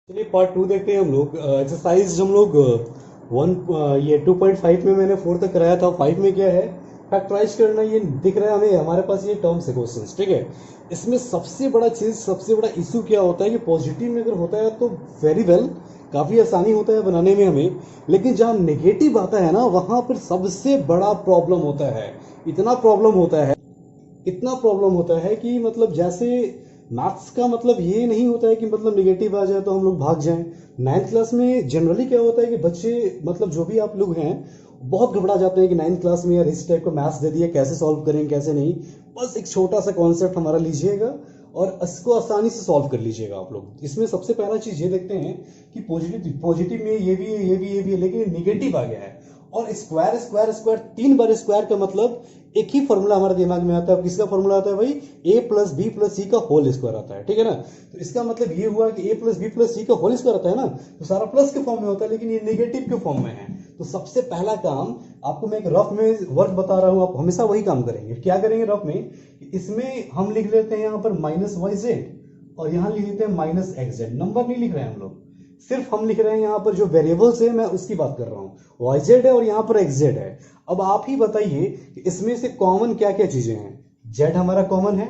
चलिए part two देखते हैं हम लोग। एक्सरसाइज हम लोग वन ये 2.5 में मैंने 4 तक कराया था। 5 में क्या है, फैक्टराइज करना। ये दिख रहा है हमें, हमारे पास ये टर्म्स है, क्वेश्चंस, ठीक है। इसमें सबसे बड़ा चीज़, सबसे बड़ा इशू क्या होता है कि पॉजिटिव में अगर होता है तो वेरी वेल, काफ़ी आसानी होता है बनाने में हमें। लेकिन जहाँ नेगेटिव आता है ना, वहाँ पर सबसे बड़ा प्रॉब्लम होता है। इतना प्रॉब्लम होता है, इतना प्रॉब्लम होता है कि मतलब जैसे मैथ्स का मतलब ये नहीं होता है कि मतलब निगेटिव आ जाए तो हम लोग भाग जाएं। नाइन्थ क्लास में जनरली क्या होता है कि बच्चे, मतलब जो भी आप लोग हैं, बहुत घबरा जाते हैं कि नाइन्थ क्लास में यार इस टाइप का मैथ्स दे दिया, कैसे सॉल्व करेंगे कैसे नहीं। बस एक छोटा सा कॉन्सेप्ट हमारा लीजिएगा और इसको आसानी से सॉल्व कर लीजिएगा आप लोग। इसमें सबसे पहला चीज़ ये देखते हैं कि पॉजिटिव पॉजिटिव में ये भी है, ये भी, ये भी है, लेकिन निगेटिव आ गया है। और square square square 3 bar square का मतलब एक ही फॉर्मूला हमारे दिमाग में आता है। किसका फॉर्मूला आता है भाई? ए प्लस बी प्लस सी का होल स्क्वायर आता है, ठीक है ना। तो इसका मतलब ये हुआ कि ए प्लस बी प्लस सी का होल स्क्वायर आता है ना, तो सारा प्लस के फॉर्म में होता है, लेकिन ये नेगेटिव के फॉर्म में है। तो सबसे पहला काम, आपको मैं एक रफ में वर्क बता रहा हूं, आप हमेशा वही काम करेंगे। क्या करेंगे रफ में? इसमें हम लिख लेते हैं यहाँ पर माइनस वाई जेड, और यहाँ लिख लेते हैं माइनस एक्स जेड। नंबर नहीं लिख रहे हैं हम लोग, सिर्फ हम लिख रहे हैं यहाँ पर जो वेरिएबल्स है, मैं उसकी बात कर रहा हूँ। वाई जेड है और यहाँ पर एक्स जेड है। अब आप ही बताइए कि इसमें से कॉमन क्या क्या चीजें हैं। जेड हमारा कॉमन है,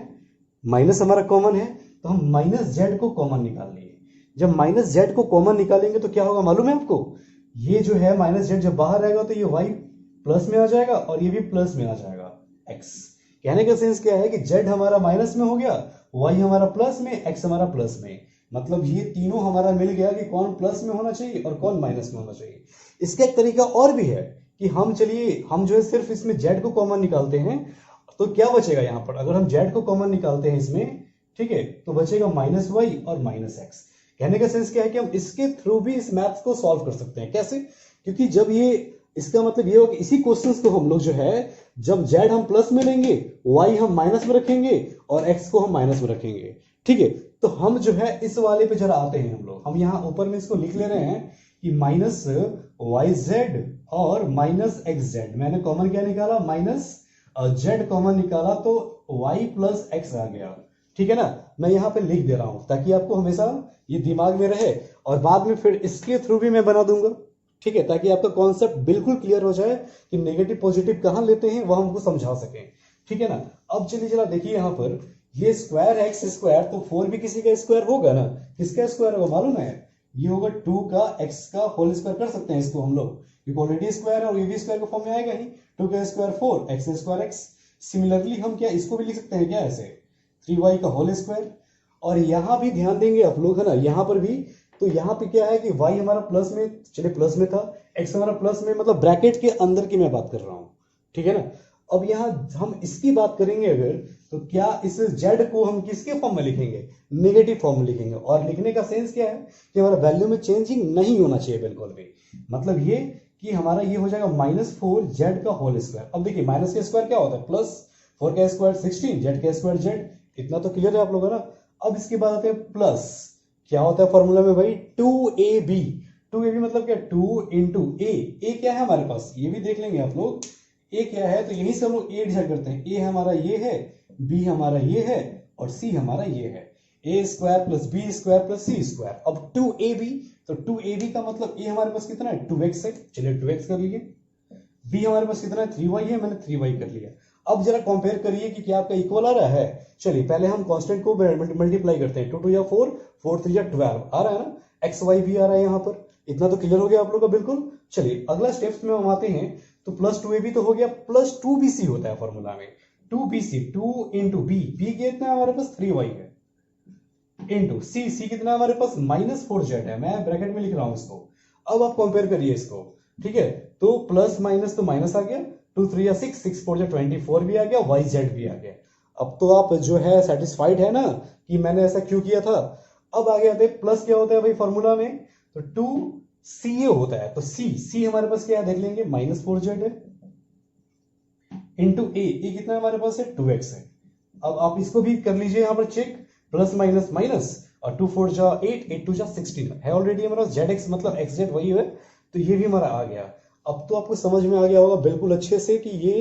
माइनस हमारा कॉमन है, तो हम माइनस जेड को कॉमन निकाल लिए। जब माइनस जेड को कॉमन निकालेंगे तो क्या होगा मालूम है आपको? ये जो है माइनस जेड जब बाहर आएगा तो ये वाई प्लस में आ जाएगा और ये भी प्लस में आ जाएगा एक्स। कहने का सेंस क्या है कि जेड हमारा माइनस में हो गया, वाई हमारा प्लस में, एक्स हमारा प्लस में। मतलब ये तीनों हमारा मिल गया कि कौन प्लस में होना चाहिए और कौन माइनस में होना चाहिए। इसका एक तरीका और भी है कि हम, चलिए हम जो है सिर्फ इसमें जेड को कॉमन निकालते हैं, तो क्या बचेगा यहाँ पर? अगर हम जेड को कॉमन निकालते हैं इसमें, ठीक है, तो बचेगा माइनस वाई और माइनस एक्स। कहने का सेंस क्या है कि हम इसके थ्रू भी इस मैथ्स को सॉल्व कर सकते हैं। कैसे? क्योंकि जब ये, इसका मतलब ये हो कि इसी क्वेश्चंस को हम लोग जो है, जब जेड हम प्लस में लेंगे, वाई हम माइनस में रखेंगे और एक्स को हम माइनस में रखेंगे, ठीक है। तो हम जो है इस वाले पे जरा आते हैं हम लोग। हम यहाँ ऊपर में इसको लिख ले रहे हैं कि माइनस वाई जेड और माइनस एक्स जेड। मैंने कॉमन क्या निकाला? माइनस जेड कॉमन निकाला, तो वाई प्लस एक्स आ गया, ठीक है ना। मैं यहाँ पे लिख दे रहा हूं ताकि आपको हमेशा ये दिमाग में रहे, और बाद में फिर इसके थ्रू भी मैं बना दूंगा, ठीक है, ताकि आपका कॉन्सेप्ट बिल्कुल क्लियर हो जाए कि नेगेटिव पॉजिटिव कहां लेते हैं, वह हमको समझा सकें, ठीक है ना। अब चलिए जरा देखिए यहाँ पर, ये स्क्वायर एक्स स्क्वायर, तो 4 भी किसी का स्क्वायर होगा ना। किसका स्क्वायर होगा मालूम है? ये होगा 2 का एक्स का होल स्क्वायर। कर सकते हैं इसको हम लोग, क्योंकि ऑलरेडी स्क्वायर है और ये भी स्क्वायर के फॉर्म में आएगा ही। 2 का square 4, x square x. Similarly हम क्या इसको भी लिख सकते हैं क्या ऐसे? 3y का होल स्क्वायर। और यहां भी ध्यान देंगे आप लोग, है ना, यहां पर भी। तो यहां पे क्या है कि y हमारा प्लस में, चलिए प्लस में था, x हमारा प्लस में, मतलब ब्रैकेट के अंदर की मैं बात कर रहा हूं, ठीक है ना। अब यहां हम इसकी बात करेंगे अगर, तो क्या इस z को हम किसके फॉर्म में लिखेंगे? नेगेटिव फॉर्म में लिखेंगे। और लिखने का सेंस क्या है कि हमारा वैल्यू में चेंजिंग नहीं होना चाहिए बिल्कुल भी। मतलब ये कि हमारा ये हो जाएगा -4z का होल स्क्वायर। अब देखिए माइनस का स्क्वायर क्या होता है? प्लस, 4 का स्क्वायर 16, जेड का स्क्वायर जेड। इतना तो क्लियर है आप लोगों ना। अब इसके बाद आते हैं प्लस। क्या होता है फॉर्मूला में भाई? 2ab। 2ab मतलब क्या? 2 इंटू ए क्या है हमारे पास? ये भी देख लेंगे आप लोग। ए क्या है? तो यही से हम लोग ए डिसाइड करते हैं। ए हमारा ये है, बी हमारा ये है, और सी हमारा ये है। A square plus B square plus C square. अब 2ab, तो 2ab का मतलब ए हमारे पास कितना है? 2x है। चलिए 2x कर लिए। बी हमारे पास कितना है? 3y है, मैंने 3y कर लिया। अब जरा कंपेयर करिए कि क्या आपका इक्वल आ रहा है। चलिए पहले हम कांस्टेंट को मल्टीप्लाई करते हैं। 2 2 या 4, 4 3 या 12 आ रहा है ना। एक्स वाई भी आ रहा है यहाँ पर। इतना तो क्लियर हो गया आप लोग का बिल्कुल। चलिए अगला स्टेप्स में हम आते हैं। तो प्लस 2ab तो हो गया, प्लस 2bc होता है फॉर्मूला में। 2bc, 2 इंटू बी, बी कितना है हमारे पास? 3y है, इंटू सी, सी कितना है हमारे पास? -4z है। मैं ब्रैकेट में लिख रहा हूं इसको। अब आप कंपेयर करिए इसको, ठीक है। तो प्लस माइनस तो माइनस आ गया, 2 3 या 6, 6 4 या 24 भी आ गया, वाई जेड भी आ गया। अब तो आप जो है सेटिस्फाइड है ना कि मैंने ऐसा क्यों किया था। अब आगे आते हैं प्लस क्या होता है भाई फॉर्मूला में? तो 2 सी होता है। तो सी, सी हमारे पास क्या है देख लेंगे, -4z है, इंटू ए कितना हमारे पास है? 2x है। अब आप इसको भी कर लीजिए यहां पर चेक, प्लस माइनस माइनस, और 2 4 जा 8, 8 2 जा 16 है ऑलरेडी हमारा जेड एक्स, मतलब एक्स जेड वही है। तो ये भी हमारा आ गया। अब तो आपको समझ में आ गया होगा बिल्कुल अच्छे से कि ये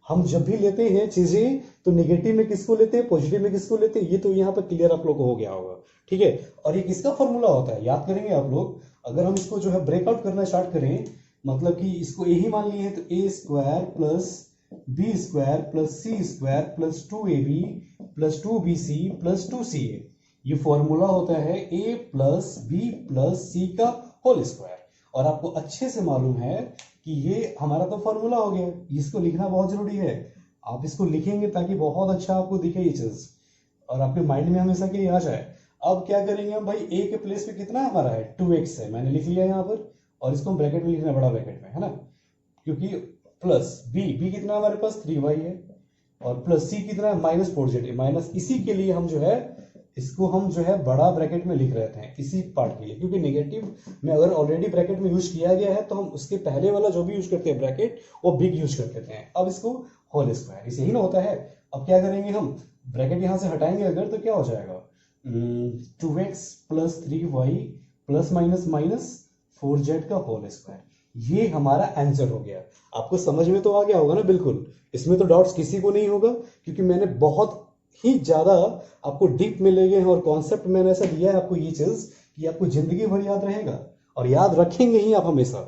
हम जब भी लेते हैं चीजें तो नेगेटिव में किसको लेते हैं, पॉजिटिव में किसको लेते हैं, ये तो यहाँ पर क्लियर आप लोग को हो गया होगा। ठीक है, और ये किसका फॉर्मूला होता है याद करेंगे आप लोग। अगर हम इसको जो है ब्रेकआउट करना स्टार्ट करें, मतलब कि इसको ए ही मान लिए हैं, तो a square plus B square plus C square plus 2ab plus 2bc plus 2ca, ये फॉर्मूला होता है a plus b plus c का होल स्क्वायर। और आपको अच्छे से मालूम है कि ये हमारा तो फॉर्मूला हो गया, इसको लिखना बहुत जरूरी है। आप इसको लिखेंगे ताकि बहुत अच्छा आपको दिखे ये चीज और आपके माइंड में हमेशा के लिए आ जाए। अब क्या करेंगे हम भाई, a के प्लेस पे कितना हमारा है 2x है, मैंने लिख लिया यहाँ पर, और इसको हम ब्रैकेट में लिखना है, बड़ा ब्रैकेट में है ना, क्योंकि प्लस b कितना हमारे पास 3y है, और प्लस c कितना है -4z, माइनस इसी के लिए हम जो है इसको हम जो है बड़ा ब्रैकेट में लिख रहे थे इसी पार्ट के लिए, क्योंकि नेगेटिव में अगर ऑलरेडी ब्रैकेट में यूज किया गया है तो हम उसके पहले वाला जो भी यूज करते हैं ब्रैकेट वो बिग यूज कर देते हैं। अब इसको होल स्क्वायर, इसे ही ना होता है। अब क्या करेंगे हम, ब्रैकेट यहां से हटाएंगे अगर तो क्या हो जाएगा 2x plus 3y plus minus minus 4z का होल स्क्वायर, ये हमारा आंसर हो गया। आपको समझ में तो आ गया होगा ना, बिल्कुल इसमें तो डाउट्स किसी को नहीं होगा, क्योंकि मैंने बहुत ही ज्यादा आपको डीप में ले गए हैं और कॉन्सेप्ट मैंने ऐसा दिया है आपको ये चीज कि आपको जिंदगी भर याद रहेगा और याद रखेंगे ही आप हमेशा।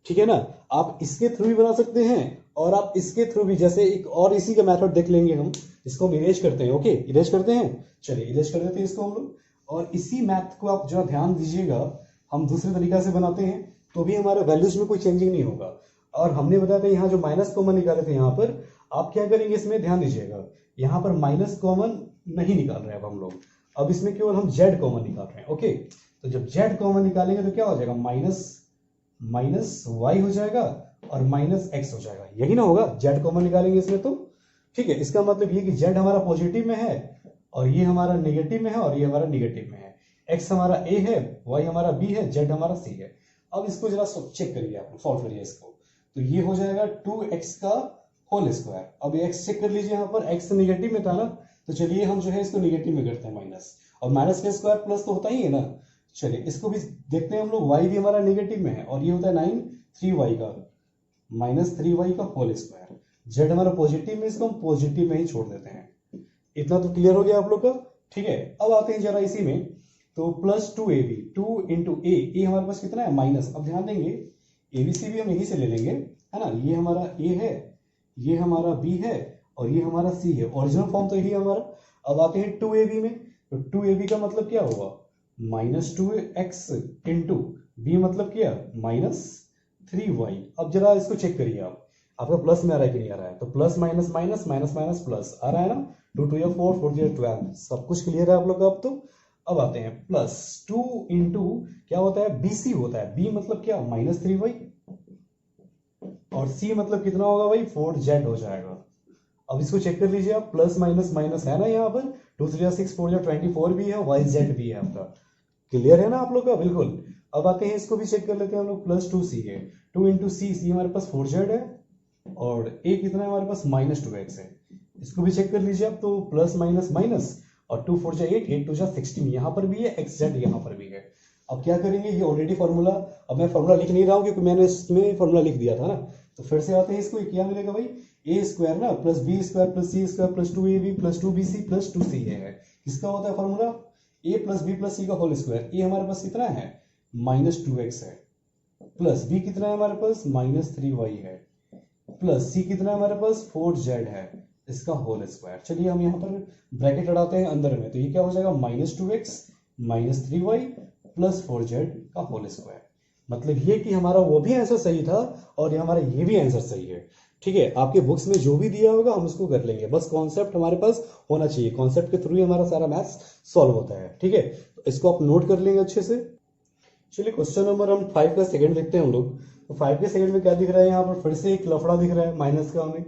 ठीक है ना, आप इसके थ्रू भी बना सकते हैं और आप इसके थ्रू भी, जैसे एक और इसी का मेथड देख लेंगे हम, इसको हम इरेज करते हैं। ओके, इरेज करते हैं, चलिए इरेज कर देते हैं इसको हम लोग। और इसी मैथ को आप जो ध्यान दीजिएगा, हम दूसरे तरीका से बनाते हैं तो भी हमारे वैल्यूज में कोई चेंजिंग नहीं होगा। और हमने बताया था यहाँ जो माइनस कॉमन निकाले थे, यहाँ पर आप क्या करेंगे, इसमें ध्यान दीजिएगा, यहाँ पर माइनस कॉमन नहीं निकाल रहे हैं अब हम लोग, अब इसमें केवल हम जेड कॉमन निकाल रहे हैं। ओके, तो जब जेड कॉमन निकालेंगे तो क्या हो जाएगा, माइनस वाई हो जाएगा और माइनस एक्स हो जाएगा, यही ना होगा, जेड कॉमन निकालेंगे इसमें तो। ठीक है, इसका मतलब ये कि जेड हमारा पॉजिटिव में है और ये हमारा नेगेटिव में है और ये हमारा नेगेटिव में है, एक्स हमारा ए है, वाई हमारा बी है, जेड हमारा सी है। अब इसको जरा चेक करिए, आप सॉल्व करिए इसको, तो ये हो जाएगा 2x का होल स्क्वायर। अब x चेक कर लीजिए, यहाँ पर x नेगेटिव में था ना, तो चलिए हम जो है इसको नेगेटिव में करते हैं माइनस, और माइनस का स्क्वायर प्लस तो होता ही है ना। चलिए इसको भी देखते हैं हम लोग, y भी हमारा नेगेटिव में है और ये होता है 9 3y का माइनस 3y का होल स्क्वायर। z हमारा पॉजिटिव में, इसको हम पॉजिटिव में ही छोड़ देते हैं। इतना तो क्लियर हो गया आप लोग का। ठीक है, अब आते हैं जरा इसी में, तो प्लस 2ab 2 इंटू ए हमारे पास कितना है माइनस। अब ध्यान देंगे एबीसी भी हम यही से ले लेंगे, है ना, ये हमारा ए है, ये हमारा बी है और ये हमारा सी है, ओरिजिनल फॉर्म तो यही हमारा। अब आते हैं 2ab में, तो 2ab का मतलब क्या हुआ -2x इंटू बी मतलब क्या -3y। अब जरा इसको चेक करिए आप, आपका प्लस में आ रहा है कि नहीं आ रहा है, तो plus minus minus minus minus plus आ रहा है ना, 2 2 4 4 12, सब कुछ क्लियर है आप लोग का। अब तो अब आते हैं प्लस 2 इंटू क्या होता है BC होता है, B मतलब क्या -3y और C मतलब कितना होगा भाई 4z हो जाएगा। अब इसको चेक कर लीजिए आप, प्लस माइनस माइनस है ना, यहाँ पर 2 3 6 4 24 भी है, yz भी है आपका, क्लियर है ना आप लोग का, बिल्कुल। अब आते हैं इसको भी चेक कर लेते हैं हम लोग, प्लस 2c है, 2 इंटू सी हमारे पास 4z है और a कितना है हमारे पास -2x है, इसको भी चेक कर लीजिए आप, तो प्लस माइनस माइनस और 2 4 8 8 2 16, यहाँ पर भी है, xz यहाँ पर भी है। अब क्या करेंगे, ये ऑलरेडी फॉर्मूला, अब मैं फॉर्मूला लिख नहीं रहा हूँ क्योंकि मैंने इसमें फॉर्मूला लिख दिया था ना, तो फिर से आते हैं इसको, क्या मिलेगा भाई ए स्क्वायर ना प्लस बी स्क्वायर प्लस सी square plus 2ab plus 2bc plus 2c है। किसका होता है formula, a plus b plus c का होल स्क्वायर। ए हमारे पास कितना है -2x है, प्लस बी कितना है हमारे पास -3y है, प्लस सी कितना है हमारे पास 4z है, इसका होल स्क्वायर। चलिए हम यहाँ पर ब्रैकेट लड़ाते हैं अंदर में, तो ये क्या हो जाएगा -2x -3y प्लस 4z का होल स्क्वायर। मतलब ये कि हमारा वो भी आंसर सही था और हमारा ये भी आंसर सही है। ठीक है, आपके बुक्स में जो भी दिया होगा हम उसको कर लेंगे, बस कॉन्सेप्ट हमारे पास होना चाहिए, कॉन्सेप्ट के थ्रू ही हमारा सारा मैथ्स सॉल्व होता है। ठीक है, तो इसको आप नोट कर लेंगे अच्छे से। चलिए क्वेश्चन नंबर हम 5 का सेकंड देखते हैं हम लोग। तो 5 के सेकंड में क्या दिख रहा है, यहाँ पर फिर से एक लफड़ा दिख रहा है माइनस का, हमें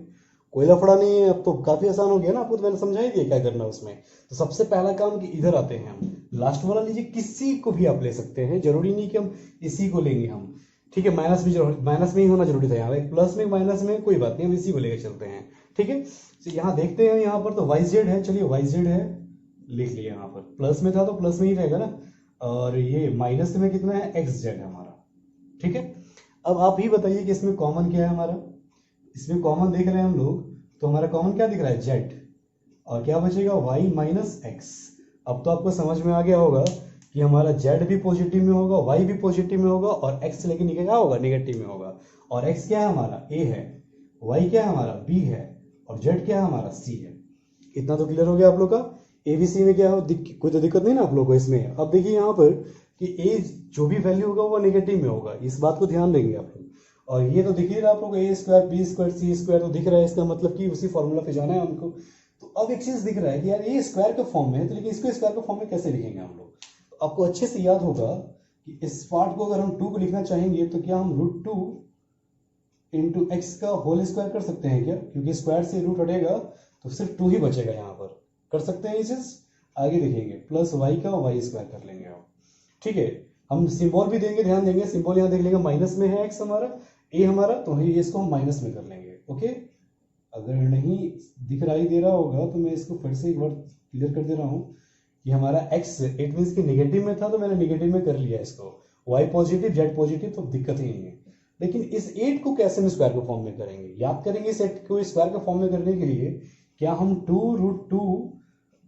कोई लफड़ा नहीं है, अब तो काफी आसान हो गया ना, आपको तो मैंने समझा ही दिया क्या करना है उसमें। तो सबसे पहला काम कि इधर आते हैं हम, लास्ट वाला लीजिए, किसी को भी आप ले सकते हैं, जरूरी नहीं कि हम इसी को लेंगे हम। ठीक है, माइनस में ही होना जरूरी था, यहाँ प्लस में माइनस में कोई बात नहीं, हम इसी को लेकर चलते हैं। ठीक है, तो यहाँ देखते हैं, यहाँ पर तो yz है, चलिए yz है लिख लिया, यहाँ पर प्लस में था तो प्लस में ही रहेगा ना, और ये माइनस में कितना है xz है हमारा। ठीक है, अब आप ही बताइए कि इसमें कॉमन क्या है हमारा, इसमें कॉमन देख रहे हैं हम लोग, तो हमारा कॉमन क्या दिख रहा है, जेड, और क्या बचेगा, वाई माइनस एक्स। अब तो आपको समझ में आ गया होगा कि हमारा जेड भी पॉजिटिव में होगा, वाई भी पॉजिटिव में होगा, और एक्स लेके नीचे क्या होगा, नेगेटिव में होगा। और एक्स क्या है हमारा, ए है, वाई क्या है हमारा, बी है, और जेड क्या है हमारा, सी है। इतना तो क्लियर हो गया आप लोग का। एबीसी में क्या हो, कोई तो दिक्कत नहीं ना आप लोग को इसमें। अब देखिए यहाँ पर कि ए जो भी वैल्यू होगा वो नेगेटिव में होगा, इस बात को ध्यान देंगे आप लोग। और ये तो दिख ही रहा है आप लोग, ए स्क्वायर बी स्क्वायर सी स्क्वायर तो दिख रहा है, इसका मतलब कि उसी फॉर्मूला पे जाना है हमको। तो अब एक चीज दिख रहा है कि यार ये स्क्वायर के फॉर्म में है, तो लेकिन इसको स्क्वायर के फॉर्म में कैसे लिखेंगे हम लोग। तो आपको अच्छे से याद होगा कि इस पार्ट को अगर हम 2 को लिखना चाहेंगे तो क्या हम √2 इंटू एक्स का होल स्क्वायर कर सकते हैं क्या, क्योंकि स्क्वायर से रूट हटेगा तो सिर्फ 2 ही बचेगा, यहाँ पर कर सकते हैं ये चीज। आगे देखेंगे प्लस वाई का वाई स्क्वायर कर लेंगे आप, ठीक है। हम सिंबल भी देंगे, ध्यान देंगे, सिंबल यहाँ देख लेंगे, माइनस में है एक्स हमारा, ए हमारा, तो इसको हम माइनस में कर लेंगे, ओके। अगर नहीं दिख रहा ही दे रहा होगा तो मैं इसको फिर से एक बार क्लियर कर दे रहा हूँ कि हमारा एक्स इट मीन्स कि नेगेटिव में था तो मैंने नेगेटिव में कर लिया इसको, वाई पॉजिटिव जेड पॉजिटिव तो दिक्कत ही नहीं है। लेकिन इस 8 को कैसे हम स्क्वायर के फॉर्म में करेंगे, याद करेंगे इस 8 को स्क्वायर के फॉर्म में करने के लिए क्या हम 2√2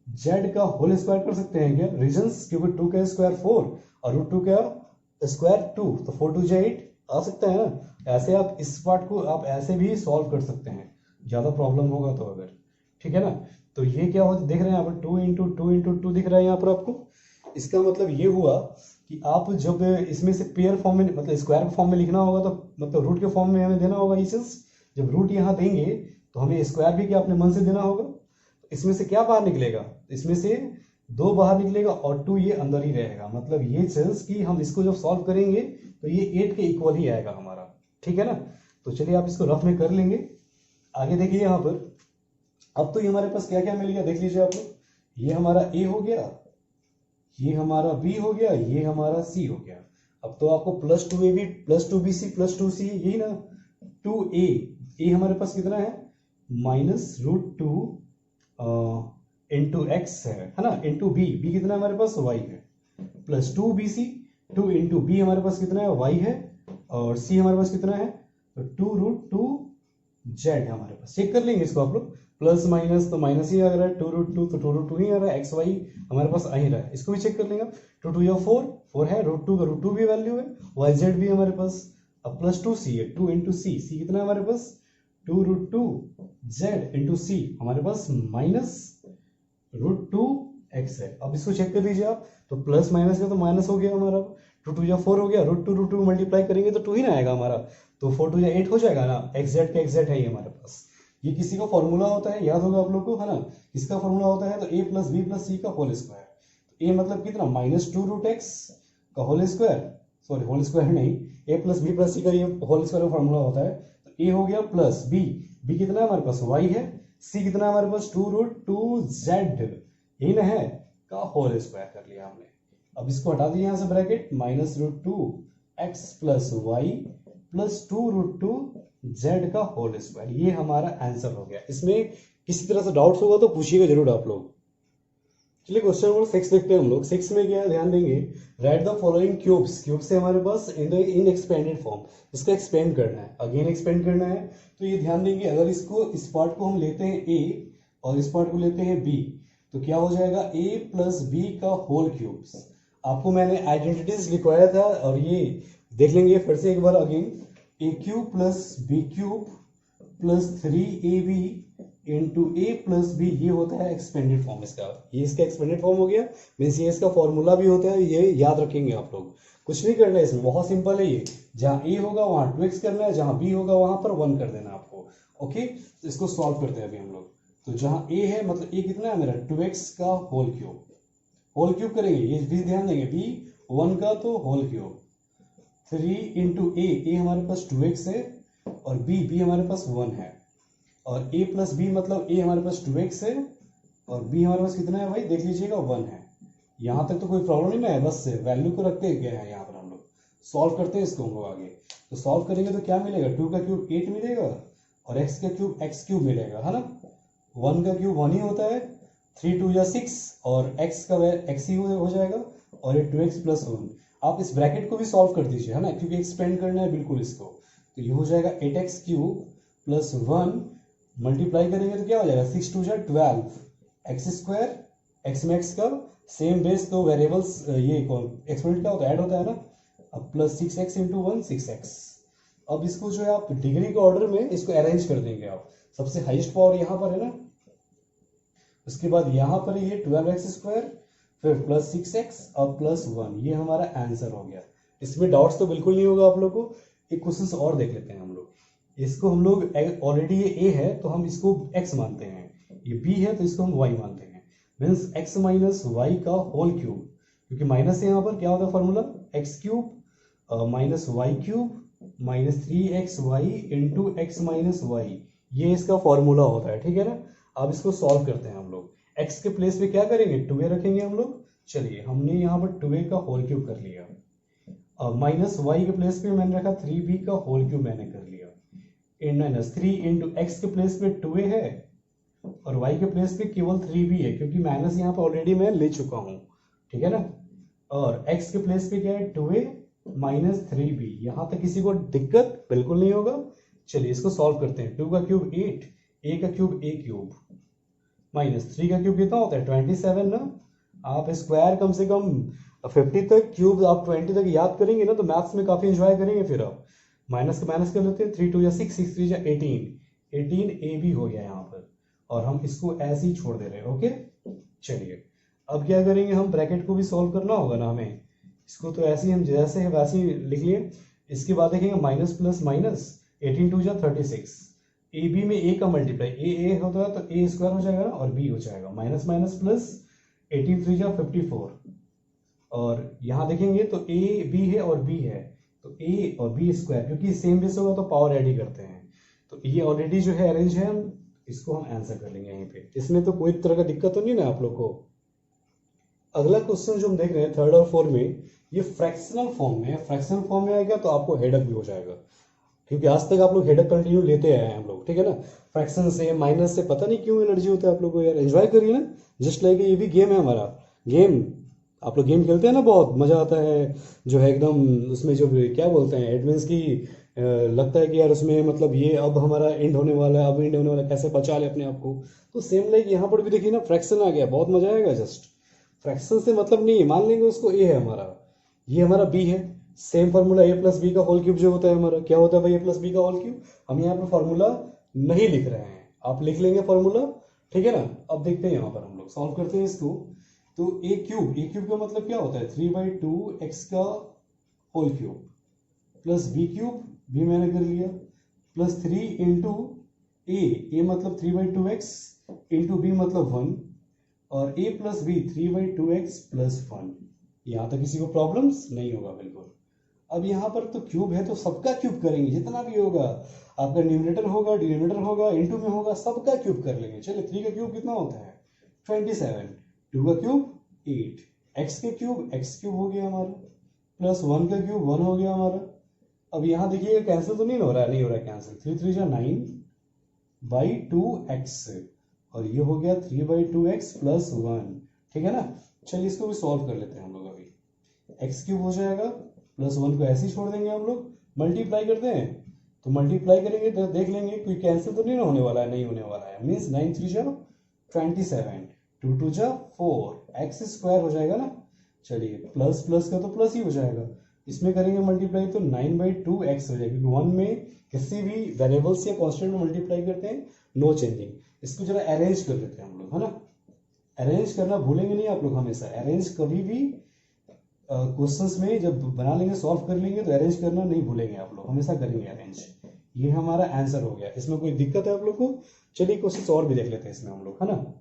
जेड का होल स्क्वायर कर सकते हैं क्या, रीजंस, क्योंकि 2 का स्क्वायर 4 और √2 का स्क्वायर 2, तो 4 2 जा 8 आ सकता है ना। ऐसे आप इस पार्ट को आप ऐसे भी सॉल्व कर सकते हैं, ज्यादा प्रॉब्लम होगा तो अगर, ठीक है ना। तो ये क्या हो देख रहे हैं यहाँ पर 2 × 2 दिख रहा है यहाँ पर आपको। इसका मतलब ये हुआ कि आप जब इसमें से पेयर फॉर्म में मतलब स्क्वायर फॉर्म में लिखना होगा तो मतलब रूट के फॉर्म में हमें देना होगा ये चीज। जब रूट यहाँ देंगे तो हमें स्क्वायर भी क्या अपने मन से देना होगा। तो इसमें से क्या बाहर निकलेगा, इसमें से 2 बाहर निकलेगा और 2 ये अंदर ही रहेगा। मतलब ये चीज कि हम इसको जब सॉल्व करेंगे तो ये 8 के इक्वल ही आएगा हमारा, ठीक है ना। तो चलिए आप इसको रफ में कर लेंगे। आगे देखिए यहाँ पर अब तो ये हमारे पास क्या क्या मिल गया देख लीजिए आप लोग। ये हमारा ए हो गया, ये हमारा बी हो गया, ये हमारा सी हो गया। अब तो आपको +2ab +2bc +2c यही ना, 2a ए हमारे पास कितना है -√2 इंटू एक्स है ना, इंटू बी कितना है हमारे पास y है, +2bc 2 इंटू बी हमारे पास कितना है y है, और c हमारे पास कितना है तो 2√2 जेड हमारे पास। चेक कर लेंगे इसको आप लोग, प्लस माइनस तो माइनस ही आ रहा है, 2√2 तो 2√2 ही आ रहा है, एक्स वाई हमारे पास आ ही रहा है। इसको भी चेक कर लेंगे, 2 2 या 4 है, √2 का √2 भी वैल्यू है, वाई जेड भी हमारे पास। अब +2c है, 2 इंटू सी कितना है हमारे पास 2√2 जेड इंटू सी हमारे पास -√2 एक्स है। अब इसको चेक कर लीजिए आप, तो प्लस माइनस का तो माइनस हो गया हमारा, 2 2 या 4 हो गया, √2 मल्टीप्लाई करेंगे तो 2 ही ना आएगा हमारा, तो 4 2 या 8 हो जाएगा ना, एक्जेक्ट का एक्जेक्ट है ये हमारे पास। ये किसी का फॉर्मूला होता है, याद होगा आप लोग को, है ना। किसका फॉर्मूला होता है तो a + b + c का होल स्क्वायर। तो a मतलब कितना -2√x का whole square, sorry whole square नहीं, a + b + c का ये होल स्क्वायर का फॉर्मूला होता है। तो a हो गया प्लस b कितना है हमारे पास y है, c कितना है हमारे पास 2√2 z यही ना है का होल स्क्वायर कर लिया हमने। अब इसको हटा दिया यहाँ से ब्रैकेट, -√2 x + y + 2√2 z का होल स्क्वायर, ये हमारा आंसर हो गया। इसमें किसी तरह से डाउट्स होगा तो पूछिएगा जरूर आप लोग। चलिए क्वेश्चन नंबर 6 देखते हैं हम लोग। 6 में क्या है ध्यान देंगे, right the following cubes. Cube से हमारे पास इन एक्सपेंडेड फॉर्म, इसका एक्सपेंड करना है, अगेन एक्सपेंड करना है। तो ये ध्यान देंगे, अगर इसको इस पार्ट को हम लेते हैं a और इस पार्ट को लेते हैं b तो क्या हो जाएगा a + b का होल क्यूब्स। आपको मैंने आइडेंटिटीज लिखवाया था और ये देख लेंगे फिर से एक बार again, a³ + b³ + 3ab into a + b, ये होता है एक्सपेंडेड फॉर्म इसका। ये इसका एक्सपेंडेड फॉर्म हो गया, मीन्स ये इसका फॉर्मूला भी होता है, ये याद रखेंगे आप लोग। कुछ नहीं करना है इसमें, बहुत सिंपल है ये। जहाँ a होगा वहाँ 2x करना है, जहाँ b होगा वहाँ पर 1 कर देना आपको, ओके। तो इसको सॉल्व करते हैं अभी हम लोग। तो जहाँ a है मतलब a कितना है मेरा 2x का होल क्यूब करेंगे, ये भी ध्यान देंगे, b 1 का तो होल क्यूब, 3 इंटू a हमारे पास 2x है और b हमारे पास 1 है, और a + b मतलब a हमारे पास 2x है और b हमारे पास कितना है भाई देख लीजिएगा 1 है। यहाँ तक तो कोई प्रॉब्लम नहीं ना है, बस वैल्यू को रखते हैं क्या है यहाँ पर हम लोग सॉल्व करते हैं इसको हम लोग आगे। तो सॉल्व करेंगे तो क्या मिलेगा, 2 का क्यूब 8 मिलेगा और x का क्यूब x³ मिलेगा, है ना। 1 का क्यूब 1 ही होता है, 3 2 या 6 और x का x ही हो जाएगा और ये 2x + 1। आप इस ब्रैकेट को भी सॉल्व कर दीजिए, है ना, क्योंकि एक्सपेंड करना है बिल्कुल इसको। तो ये हो जाएगा 8x³ + 1 मल्टीप्लाई करेंगे तो क्या हो जाएगा, 6 2 12 एक्स स्क्वायर, एक्स में एक्स का सेम बेस, तो वेरिएबल्स ये एक्सपोनेंट क्या होता है, ऐड होता है ना। अब प्लस 6x इंटू 1 6x। अब इसको जो है आप डिग्री के ऑर्डर में इसको अरेंज कर देंगे आप, सबसे हाईएस्ट पावर यहाँ पर है ना, उसके बाद यहाँ पर ये 12x स्क्वायर, फिर प्लस 6x और प्लस 1, ये हमारा आंसर हो गया। इसमें डाउट्स तो बिल्कुल नहीं होगा आप लोग को। एक क्वेश्चन और देख लेते हैं हम लोग। इसको हम लोग ऑलरेडी ये a है तो हम इसको x मानते हैं, ये b है तो इसको हम y मानते हैं, मीन्स x माइनस वाई का होल क्यूब, क्योंकि माइनस यहाँ पर क्या होता है formula, x cube minus y cube minus 3xy into x minus y, ये इसका फॉर्मूला होता है, ठीक है ना। अब इसको सॉल्व करते हैं हम लोग। x के प्लेस पे क्या करेंगे, 2a रखेंगे हम लोग। चलिए हमने यहाँ पर 2a का होल क्यूब कर लिया। अब माइनस वाई के प्लेस पे मैंने रखा 3b का होल क्यूब मैंने कर लिया, इन माइनस 3 इंटू एक्स के प्लेस पे 2a है और y के प्लेस पे केवल 3b है, क्योंकि माइनस यहाँ पर ऑलरेडी मैं ले चुका हूँ, ठीक है ना। और x के प्लेस पे क्या है, 2a माइनस 3b। यहाँ तक किसी को दिक्कत बिल्कुल नहीं होगा। चलिए इसको सॉल्व करते हैं। 2 का क्यूब 8, a का क्यूब a क्यूब माइनस 3 का क्यूब कितना होता है 27 ना। आप स्क्वायर कम से कम 50 तक, क्यूब आप 20 तक याद करेंगे ना तो मैथ्स में काफी एंजॉय करेंगे। फिर आप माइनस का माइनस कर लेते हैं, 3 2 या 6 6 3 या 18 ए बी हो गया यहाँ पर, और हम इसको ऐसे ही छोड़ दे रहे हैं। ओके चलिए अब क्या करेंगे, हम ब्रैकेट को भी सॉल्व करना होगा ना हमें। इसको तो ऐसे ही हम जैसे है वैसे ही लिख लिए। इसके बाद देखेंगे माइनस प्लस माइनस, 18 2 या 36, ए बी में ए का मल्टीप्लाई ए होता है तो ए स्क्वायर हो जाएगा ना, और बी हो जाएगा माइनस माइनस प्लस, 18 3 या 54। और यहाँ देखेंगे तो ए बी है और बी है तो ए और बी स्क्वायर, क्योंकि सेम बेस होगा तो पावर ऐड ही करते हैं। तो ये ऑलरेडी जो है अरेंज है, हम इसको हम आंसर कर लेंगे यहीं पे। इसमें तो कोई तरह का दिक्कत तो नहीं ना आप लोग को। अगला क्वेश्चन जो हम देख रहे हैं 3rd और 4th में, ये फ्रैक्शनल फॉर्म में है। फ्रैक्शनल फॉर्म में आएगा तो आपको हेडक भी हो जाएगा, क्योंकि आज तक आप लोग हेडक कंटिन्यू लेते आए हैं हम लोग, ठीक है ना। फ्रैक्शन से माइनस से पता नहीं क्यों एलर्जी होता है आप लोग को यार। एंजॉय करिए ना, जस्ट लाइक ये भी गेम है हमारा। गेम आप लोग गेम खेलते हैं ना, बहुत मजा आता है जो है एकदम। उसमें जो क्या बोलते हैं एडमिन्स की लगता है कि यार उसमें मतलब ये अब हमारा एंड होने वाला है, अब एंड होने वाला है, कैसे बचा ले अपने आप को। तो सेम लाइक यहाँ पर भी देखिए ना, फ्रैक्शन आ गया, बहुत मजा आएगा। जस्ट फ्रैक्शन से मतलब नहीं, मान लेंगे उसको ए है हमारा, ये हमारा बी है। सेम फार्मूला ए प्लस बी का होल क्यूब जो होता है हमारा, क्या होता है भाई ए प्लस बी का होल क्यूब। हम यहाँ पर फॉर्मूला नहीं लिख रहे हैं, आप लिख लेंगे फॉर्मूला, ठीक है ना। अब देखते हैं यहाँ पर हम लोग सॉल्व करते हैं इसको। तो ए क्यूब का मतलब क्या होता है 3/2 एक्स का whole cube plus b cube, b मैंने कर लिया, प्लस 3 इंटू ए मतलब 3/2 एक्स इंटू बी मतलब 1, और a plus b 3/2 x plus 1। यहाँ तक किसी को प्रॉब्लम्स नहीं होगा बिल्कुल। अब यहाँ पर तो क्यूब है तो सबका क्यूब करेंगे, जितना भी होगा आपका न्यूमरेटर होगा, डिनोमिनेटर होगा, इनटू में होगा, सबका क्यूब कर लेंगे। चलिए 3 का क्यूब कितना होता है 27, 2 का क्यूब 8, x के क्यूब x क्यूब हो गया हमारा, प्लस 1 का क्यूब 1 हो गया हमारा। अब यहाँ देखिएगा कैंसिल तो नहीं हो रहा है, नहीं हो रहा है कैंसिल। 3 3 जा 9/2x, और ये हो गया 3/2x प्लस 1, ठीक है ना। चलिए इसको भी सॉल्व कर लेते हैं हम लोग। अभी एक्स क्यूब हो जाएगा, प्लस 1 को ऐसे ही छोड़ देंगे हम लोग, मल्टीप्लाई करते हैं तो मल्टीप्लाई करेंगे तो देख लेंगे कोई कैंसिल तो नहीं होने वाला है, नहीं होने वाला है। मीन्स 9 3 जा 27, 2 2 जा 4, एक्स स्क्वायर हो जाएगा ना। चलिए प्लस प्लस का तो प्लस ही हो जाएगा, इसमें करेंगे मल्टीप्लाई तो 9/2x हो जाएगा, क्योंकि 1 में किसी भी वेरिएबल्स या कांस्टेंट में मल्टीप्लाई करते हैं, नो चेंजिंग। इसको जरा अरेंज कर लेते हैं हम लोग, है ना। अरेंज करना भूलेंगे नहीं आप लोग हमेशा। अरेंज कभी भी क्वेश्चंस में जब बना लेंगे, सॉल्व कर लेंगे तो अरेंज करना नहीं भूलेंगे आप लोग, हमेशा करेंगे अरेंज। ये हमारा आंसर हो गया। इसमें कोई दिक्कत है आप लोग को? चलिए क्वेश्चन और भी देख लेते हैं इसमें हम लोग, है ना।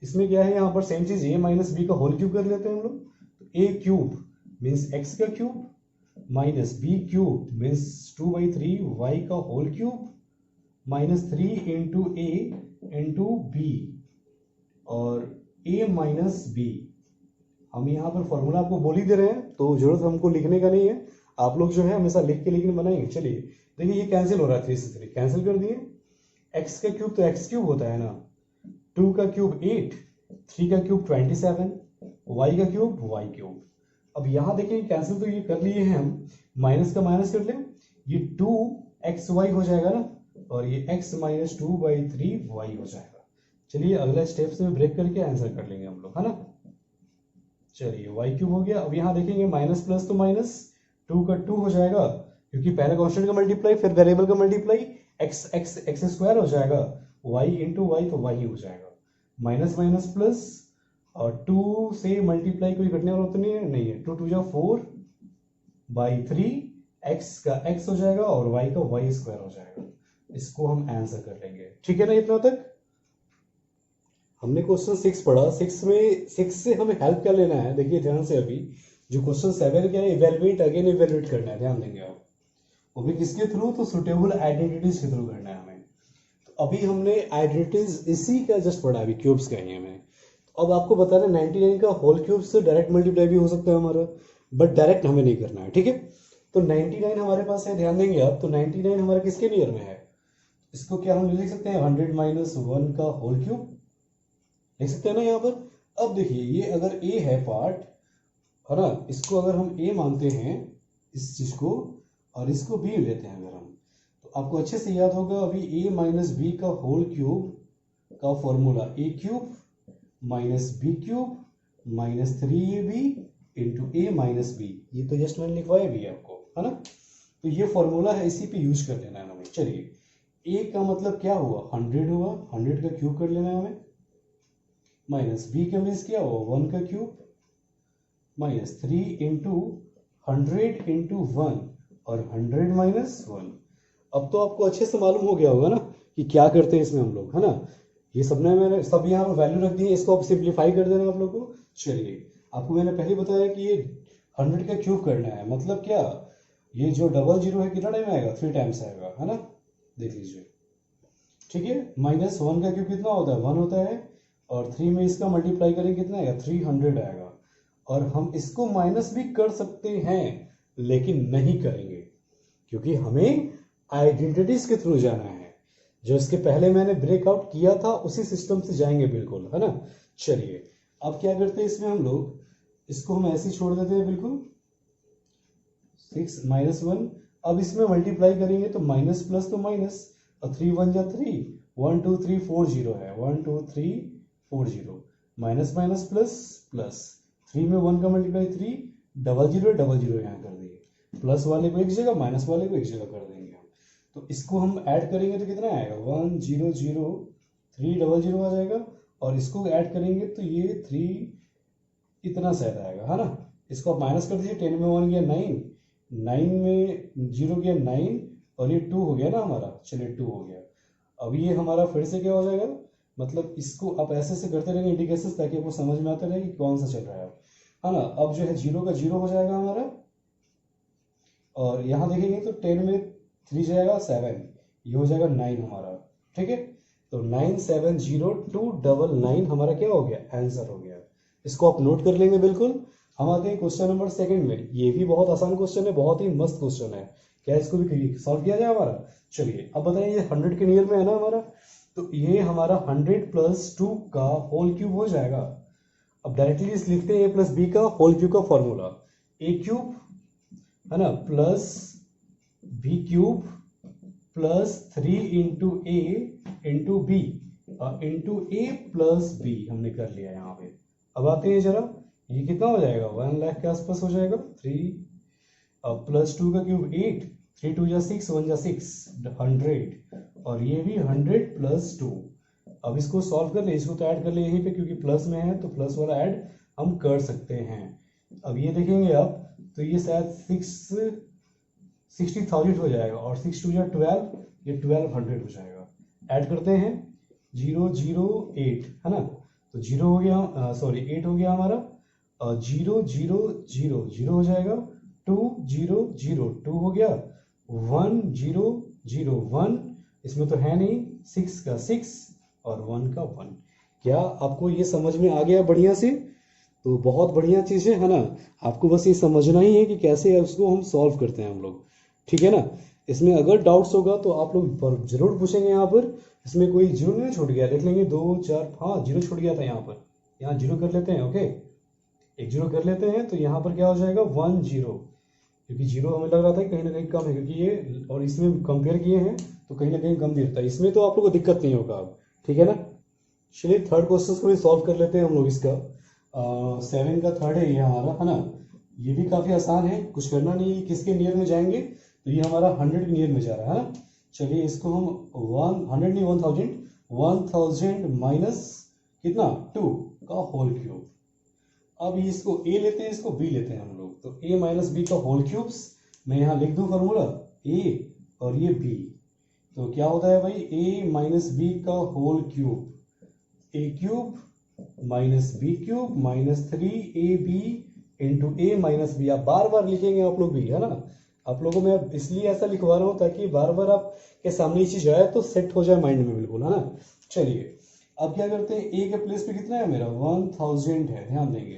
इसमें क्या है, यहाँ पर सेम चीज a माइनस बी का होल क्यूब कर लेते हैं हम लोग। तो a क्यूब मीन्स x का cube minus b cube means 2/3 y का whole cube minus 3 into a into B, और a माइनस बी। हम यहाँ पर फॉर्मूला आपको बोल ही दे रहे हैं तो जरूरत हमको लिखने का नहीं है, आप लोग जो है हमेशा लिख के लेकिन बनाएंगे। चलिए देखिए ये कैंसिल हो रहा है, 3 से 3 कैंसिल कर दिए। x का क्यूब तो x क्यूब होता है ना, 2 का क्यूब 8, 3 का क्यूब 27, y का क्यूब y क्यूब। अब यहाँ देखिए कैंसिल तो ये कर लिए हैं हम, माइनस का माइनस कर ले, ये 2xy हो जाएगा ना, और ये x माइनस 2/3 y हो जाएगा। चलिए अगला स्टेप्स में ब्रेक करके आंसर कर लेंगे हम लोग, है ना। चलिए y क्यूब हो गया। अब यहाँ देखेंगे माइनस प्लस तो माइनस, 2 का 2 हो जाएगा क्योंकि पहले कांस्टेंट का मल्टीप्लाई फिर वेरिएबल का मल्टीप्लाई, x स्क्वायर हो जाएगा, y इंटू वाई तो y हो जाएगा। माइनस माइनस प्लस, और 2 से मल्टीप्लाई कोई घटने वाला तो नहीं है, 2 2 जा 4/3, x का x हो जाएगा और y का y स्क्वायर हो जाएगा। इसको हम आंसर कर लेंगे, ठीक है ना। इतना तक हमने क्वेश्चन 6 पढ़ा। 6 से हमें हेल्प क्या लेना है, देखिए ध्यान से। अभी जो क्वेश्चन 7 क्या है, इवेलुएट अगेन इवेलुएट करना है, ध्यान देंगे आप। वो भी किसके थ्रू, तो सुटेबल आइडेंटिटीज के थ्रू करना है हमें। तो अभी हमने आइडेंटिटीज इसी का जस्ट पढ़ा, अभी क्यूब्स का ही हमें। तो अब आपको बताना 99 का होल क्यूब से डायरेक्ट मल्टीप्लाई भी हो सकता है हमारा, बट डायरेक्ट हमें नहीं करना है, ठीक है। तो 99 हमारे पास है, ध्यान देंगे आप। तो 99 हमारे किसके नियर में है, इसको क्या हम लिख सकते हैं 100 माइनस 1 का होल क्यूब लिख सकते हैं ना यहाँ पर। अब देखिए ये अगर a है पार्ट, है ना, इसको अगर हम a मानते हैं इस चीज को, और इसको b लेते हैं अगर हम, तो आपको अच्छे से याद होगा अभी a माइनस बी का होल क्यूब का formula a cube minus b cube minus 3ab into a minus b. ये तो जस्ट मैंने लिखवाया भी आपको, है ना। तो ये फॉर्मूला है, इसी पे यूज कर लेना है हमें। चलिए a का मतलब क्या हुआ 100 हुआ, 100 का क्यूब कर लेना है हमें, माइनस बी का मीन्स क्या हुआ 1 का क्यूब माइनस 3 इंटू 100 इंटू 1 और 100 माइनस 1। अब तो आपको अच्छे से मालूम हो गया होगा ना कि क्या करते हैं इसमें हम लोग, है ना। ये सबने मैंने सब यहाँ पर वैल्यू रख दी है, इसको आप सिंप्लीफाई कर देना आप लोग को। चलिए आपको मैंने पहले बताया कि ये 100 का क्यूब करना है, मतलब क्या, ये जो डबल जीरो है कितना टाइम आएगा 3 टाइम्स आएगा, है ना। देख लीजिए, ठीक है। माइनस 1 का क्यूब कितना होता है 1 होता है, और 3 में इसका मल्टीप्लाई करेंगे कितना आएगा 300 आएगा। और हम इसको माइनस भी कर सकते हैं लेकिन नहीं करेंगे, क्योंकि हमें आइडेंटिटीज के थ्रू जाना है। जो इसके पहले मैंने ब्रेकआउट किया था उसी सिस्टम से जाएंगे बिल्कुल, है ना। चलिए अब क्या करते हैं इसमें हम लोग, इसको हम ऐसे ही छोड़ देते हैं बिल्कुल 6 माइनस 1। अब इसमें मल्टीप्लाई करेंगे तो माइनस प्लस तो माइनस, और 3 1 जा 3, 1 2 3 4 0 है, 1 2 3 4 0, माइनस माइनस प्लस प्लस, 3 में 1 का मल्टीप्लाई 3, डबल जीरो यहाँ कर दिए, प्लस वाले को एक जगह माइनस वाले को एक जगह कर देंगे हम। तो इसको हम ऐड करेंगे तो कितना आएगा 1 0 0 3 डबल जीरो आ जाएगा, और इसको ऐड करेंगे तो ये 3 इतना शायद आएगा, है ना। इसको आप माइनस कर दीजिए, 10 में 1 गया 9, 9 में 0 गया 9, और ये 2 हो गया ना हमारा। चलिए 2 हो गया। अब ये हमारा फिर से क्या हो जाएगा, मतलब इसको आप ऐसे से करते रहेंगे इंडिकेशन, ताकि आपको समझ में आता रहे कि कौन सा चल रहा है ना। अब जो है 0 का 0 हो जाएगा हमारा, और यहाँ देखेंगे तो 10 में 3 जाएगा 7, ये हो जाएगा 9 हमारा, ठीक है। तो 970299 हमारा क्या हो गया आंसर हो गया। इसको आप नोट कर लेंगे बिल्कुल। हम आते हैं क्वेश्चन नंबर 2 में। ये भी बहुत आसान क्वेश्चन है, बहुत ही मस्त क्वेश्चन है। क्या इसको भी सॉल्व किया जाए हमारा। चलिए अब बताइए, ये 100 के नियर में है ना हमारा, तो ये हमारा 100 प्लस 2 का होल क्यूब हो जाएगा। अब डायरेक्टली इस लिखते हैं a प्लस बी का होल क्यूब का फॉर्मूला, a क्यूब, है ना, plus b cube plus 3 into a into b into a plus b हमने कर लिया यहाँ पे। अब आते हैं जरा, ये कितना हो जाएगा 1 लाख के आसपास हो जाएगा। 3 प्लस 2 का क्यूब 8, 3 2 जा 6, 1 जा 6, 100, और ये भी 100 प्लस 2। अब इसको सॉल्व कर ले, इसको तो ऐड कर ले यहीं पे, क्योंकि प्लस में है तो प्लस वाला ऐड हम कर सकते हैं। अब ये देखेंगे आप तो ये शायद 60,000 हो जाएगा, और 6 2 जा 12, ये 1200 हो जाएगा। ऐड करते हैं 0 0 8, है ना। तो 0 हो गया, सॉरी 8 हो गया हमारा, 0 0 0 0 हो जाएगा, 2 0 0 2 हो गया, 1 0 0 1, इसमें तो है नहीं, 6 का 6 और 1 का 1। क्या आपको ये समझ में आ गया बढ़िया से? तो बहुत बढ़िया चीज़ है ना। आपको बस ये समझना ही है कि कैसे उसको हम सॉल्व करते हैं हम लोग, ठीक है ना। इसमें अगर डाउट्स होगा तो आप लोग जरूर पूछेंगे यहाँ पर। इसमें कोई जीरो नहीं छूट गया, देख लेंगे 2 4, हाँ जीरो छूट गया था यहाँ पर, यहाँ जीरो कर लेते हैं। ओके, एक जीरो कर लेते हैं, तो यहाँ पर क्या हो जाएगा 1 0, क्योंकि 0 हमें लग रहा था कि कहीं ना कहीं कम है, क्योंकि ये और इसमें कंपेयर किए हैं तो कहीं ना कहीं कम दिखता है। इसमें तो आप लोगों को दिक्कत नहीं होगा अब, ठीक है ना। चलिए थर्ड क्वेश्चन को भी सॉल्व कर लेते हैं हम लोग इसका। 7 का थर्ड है ये हमारा, है ना। ये भी काफ़ी आसान है, कुछ करना नहीं है। किसके नियर में जाएंगे, तो ये हमारा 100 के नियर में जा रहा है ना। चलिए इसको हम 100 नहीं 1000 माइनस कितना 2 का होल क्यूब। अब इसको a लेते हैं, इसको b लेते हैं हम लोग, तो a माइनस बी का होल क्यूब्स। मैं यहाँ लिख दूँ फॉर्मूला a और ये b, तो क्या होता है भाई a माइनस बी का whole cube, a cube minus b cube minus 3ab into a minus b. आप बार बार लिखेंगे आप लोग भी, है ना। आप लोगों में अब इसलिए ऐसा लिखवा रहा हूँ ताकि बार बार आपके सामने ये चीज आए तो सेट हो जाए माइंड में बिल्कुल, है ना। चलिए अब क्या करते हैं, a के प्लेस पे कितना है मेरा 1000 है, ध्यान देंगे,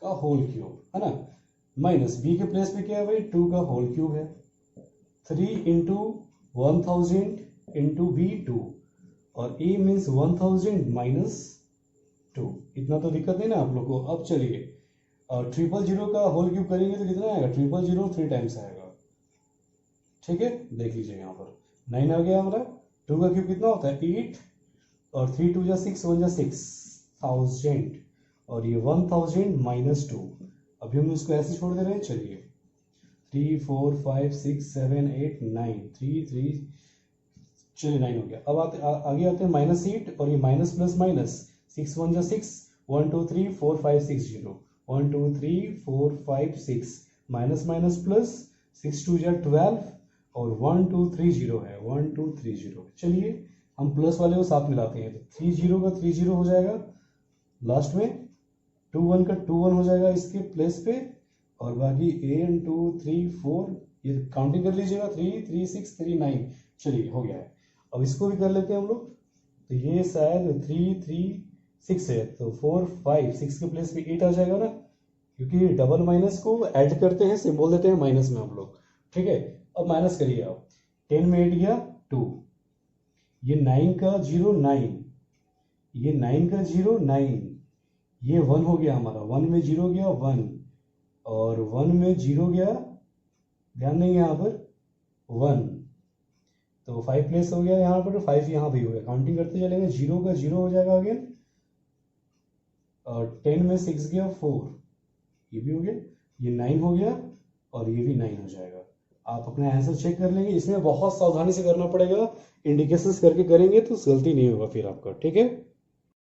का होल क्यूब, है ना। माइनस b के प्लेस पे क्या है भाई 2 का होल क्यूब है, 3 इंटू 1000 इंटू बी 2, और a मीन्स 1000 माइनस 2। इतना तो दिक्कत नहीं ना आप लोग को। अब चलिए 000 का होल क्यूब करेंगे तो कितना आएगा, 000 3 टाइम्स आएगा, ठीक है। देख लीजिए यहाँ पर 9 आ गया हमारा। 2 का क्यूब कितना होता है 8, और 3 2 जा 6 1 जा 6000, और ये 1000 माइनस 2। अभी हम इसको ऐसे छोड़ दे रहे हैं। चलिए 3 4 5 6 7 8 9 3 3, चलिए 9 हो गया। अब आगे आते हैं -8, और ये माइनस प्लस माइनस 6 1 जा 6 1 2 3 4 5 6 0 1 2 3 4 5 6, माइनस माइनस प्लस 6 2 जा 12, और 1 2 3 0 है, 1 2 3 0। चलिए हम प्लस वाले को साथ मिलाते हैं, तो 3 0 का 3 0 हो जाएगा लास्ट में, 2 1 का 2 1 हो जाएगा इसके प्लेस पे, और बाकी 1 2 3 4, ये काउंटिंग कर लीजिएगा 3 3 6 3 9। चलिए हो गया है। अब इसको भी कर लेते हैं हम लोग, तो ये शायद 3 3 6 है, तो 4 5 6 के प्लेस पे 8 आ जाएगा ना, क्योंकि डबल माइनस को ऐड करते हैं, सिंबल देते हैं माइनस में हम लोग, ठीक है। अब माइनस करिए आप, 10 में 8 गया 2, ये 9 का 0 9, ये 9 का 0 9, ये 1 हो गया हमारा, 1 में 0 गया 1, और 1 में 0 गया, ध्यान देंगे यहाँ पर 1, तो 5 प्लेस हो गया यहाँ पर, 5 यहाँ भी हो गया। काउंटिंग करते चलेंगे, 0 का 0 हो जाएगा अगेन, और 10 में 6 गया 4, ये भी हो गया, ये 9 हो गया, और ये भी 9 हो जाएगा। आप अपना आंसर चेक कर लेंगे। इसमें बहुत सावधानी से करना पड़ेगा, इंडिकेशंस करके करेंगे तो गलती नहीं होगा फिर आपका, ठीक है।